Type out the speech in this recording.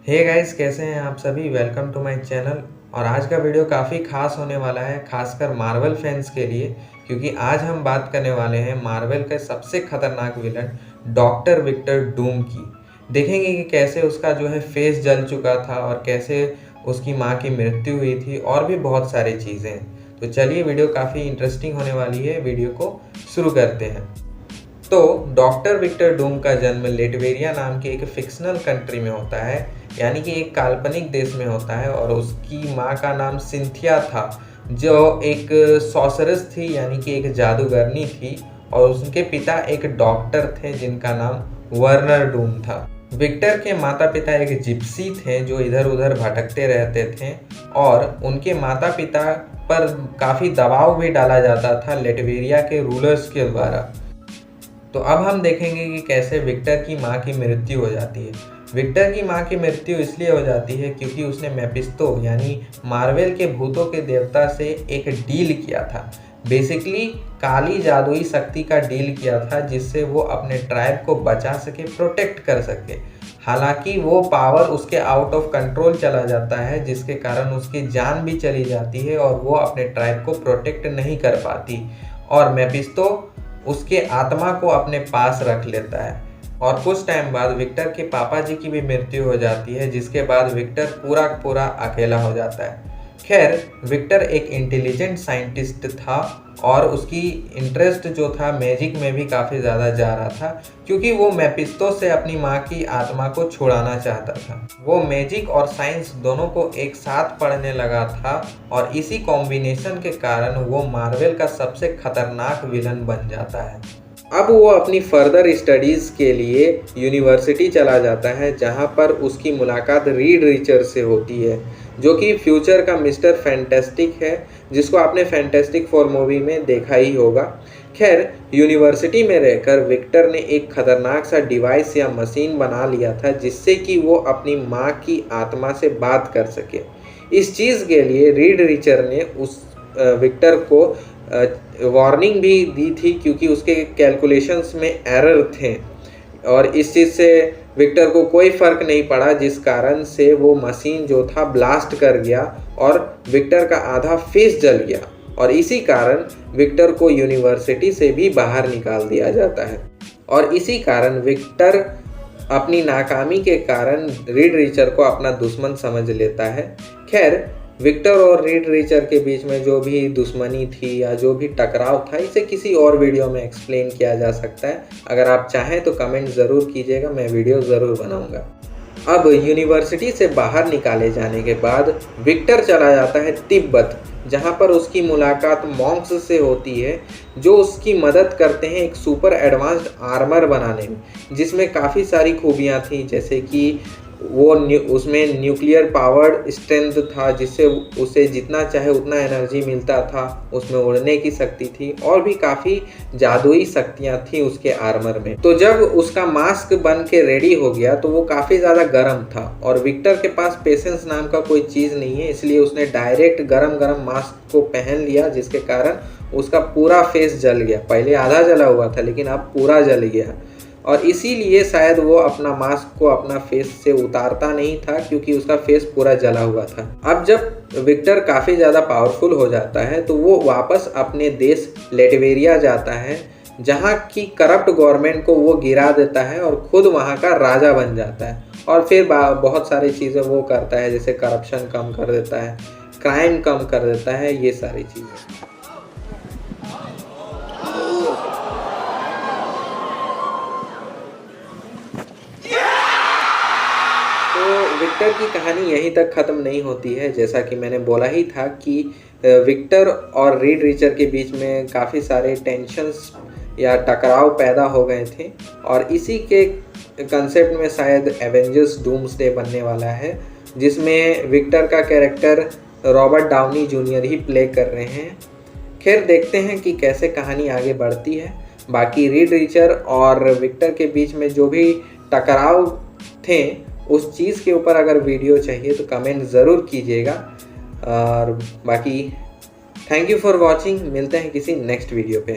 Hey guys, कैसे हैं आप सभी। Welcome to my channel. और आज का वीडियो काफ़ी खास होने वाला है, खासकर मार्वल फैंस के लिए, क्योंकि आज हम बात करने वाले हैं मार्वल के सबसे खतरनाक विलन डॉक्टर विक्टर डूम की। देखेंगे कि कैसे उसका जो है फेस जल चुका था और कैसे उसकी माँ की मृत्यु हुई थी और भी बहुत सारी चीज़ें हैं। तो चलिए, वीडियो काफ़ी इंटरेस्टिंग होने वाली है, वीडियो को शुरू करते हैं। तो डॉक्टर विक्टर डूम का जन्म लेटवेरिया नाम के एक फिक्शनल कंट्री में होता है, यानी कि एक काल्पनिक देश में होता है। और उसकी माँ का नाम सिंथिया था, जो एक सॉसरस थी, यानी कि एक जादूगरनी थी। और उनके पिता एक डॉक्टर थे जिनका नाम वर्नर डूम था। विक्टर के माता पिता एक जिप्सी थे जो इधर उधर भटकते रहते थे, और उनके माता पिता पर काफ़ी दबाव भी डाला जाता था लेटवेरिया के रूलर्स के द्वारा। तो अब हम देखेंगे कि कैसे विक्टर की माँ की मृत्यु हो जाती है। विक्टर की माँ की मृत्यु इसलिए हो जाती है क्योंकि उसने मेफिस्टो यानी मार्वल के भूतों के देवता से एक डील किया था। बेसिकली काली जादुई शक्ति का डील किया था, जिससे वो अपने ट्राइब को बचा सके, प्रोटेक्ट कर सके। हालांकि वो पावर उसके आउट ऑफ कंट्रोल चला जाता है, जिसके कारण उसकी जान भी चली जाती है और वो अपने ट्राइब को प्रोटेक्ट नहीं कर पाती। और मेफिस्टो उसके आत्मा को अपने पास रख लेता है। और कुछ टाइम बाद विक्टर के पापा जी की भी मृत्यु हो जाती है, जिसके बाद विक्टर पूरा पूरा अकेला हो जाता है। खैर, विक्टर एक इंटेलिजेंट साइंटिस्ट था और उसकी इंटरेस्ट जो था मैजिक में भी काफ़ी ज़्यादा जा रहा था, क्योंकि वो मेफिस्टो से अपनी माँ की आत्मा को छुड़ाना चाहता था। वो मैजिक और साइंस दोनों को एक साथ पढ़ने लगा था, और इसी कॉम्बिनेशन के कारण वो मार्वल का सबसे खतरनाक विलन बन जाता है। अब वो अपनी फर्दर स्टडीज़ के लिए यूनिवर्सिटी चला जाता है, जहाँ पर उसकी मुलाकात रीड रिचर से होती है, जो कि फ्यूचर का मिस्टर फैंटेस्टिक है, जिसको आपने फैंटेस्टिक फोर मूवी में देखा ही होगा। खैर, यूनिवर्सिटी में रहकर विक्टर ने एक खतरनाक सा डिवाइस या मशीन बना लिया था, जिससे कि वो अपनी माँ की आत्मा से बात कर सके। इस चीज़ के लिए रीड रिचर ने उस विक्टर को वार्निंग भी दी थी, क्योंकि उसके कैलकुलेशंस में एरर थे। और इस चीज़ से विक्टर को कोई फ़र्क नहीं पड़ा, जिस कारण से वो मशीन जो था ब्लास्ट कर गया और विक्टर का आधा फेस जल गया। और इसी कारण विक्टर को यूनिवर्सिटी से भी बाहर निकाल दिया जाता है। और इसी कारण विक्टर अपनी नाकामी के कारण रीड रिचर को अपना दुश्मन समझ लेता है। खैर, विक्टर और रीड रिचर के बीच में जो भी दुश्मनी थी या जो भी टकराव था, इसे किसी और वीडियो में एक्सप्लेन किया जा सकता है। अगर आप चाहें तो कमेंट ज़रूर कीजिएगा, मैं वीडियो ज़रूर बनाऊंगा। अब यूनिवर्सिटी से बाहर निकाले जाने के बाद विक्टर चला जाता है तिब्बत, जहां पर उसकी मुलाकात मॉन्क्स से होती है, जो उसकी मदद करते हैं एक सुपर एडवांस्ड आर्मर बनाने में, जिसमें काफ़ी सारी खूबियां थी, जैसे कि वो उसमें न्यूक्लियर पावर्ड स्ट्रेंथ था, जिससे उसे जितना चाहे उतना एनर्जी मिलता था। उसमें उड़ने की शक्ति थी और भी काफ़ी जादुई शक्तियाँ थी उसके आर्मर में। तो जब उसका मास्क बन के रेडी हो गया तो वो काफ़ी ज़्यादा गर्म था, और विक्टर के पास पेशेंस नाम का कोई चीज़ नहीं है, इसलिए उसने डायरेक्ट गरम गरम मास्क को पहन लिया, जिसके कारण उसका पूरा फेस जल गया। पहले आधा जला हुआ था, लेकिन अब पूरा जल गया। और इसीलिए शायद वो अपना मास्क को अपना फेस से उतारता नहीं था, क्योंकि उसका फेस पूरा जला हुआ था। अब जब विक्टर काफ़ी ज़्यादा पावरफुल हो जाता है तो वो वापस अपने देश लेटवेरिया जाता है, जहाँ की करप्ट गवर्नमेंट को वो गिरा देता है और खुद वहाँ का राजा बन जाता है। और फिर बहुत सारी चीज़ें वो करता है, जैसे करप्शन कम कर देता है, क्राइम कम कर देता है, ये सारी चीज़ें। विक्टर की कहानी यहीं तक ख़त्म नहीं होती है। जैसा कि मैंने बोला ही था कि विक्टर और रीड रिचर के बीच में काफ़ी सारे टेंशन्स या टकराव पैदा हो गए थे, और इसी के कंसेप्ट में शायद एवेंजर्स डूम्सडे बनने वाला है, जिसमें विक्टर का कैरेक्टर रॉबर्ट डाउनी जूनियर ही प्ले कर रहे हैं। खैर, देखते हैं कि कैसे कहानी आगे बढ़ती है। बाकी रीड रिचर और विक्टर के बीच में जो भी टकराव थे, उस चीज़ के ऊपर अगर वीडियो चाहिए तो कमेंट ज़रूर कीजिएगा। और बाकी थैंक यू फॉर वॉचिंग। मिलते हैं किसी नेक्स्ट वीडियो पे।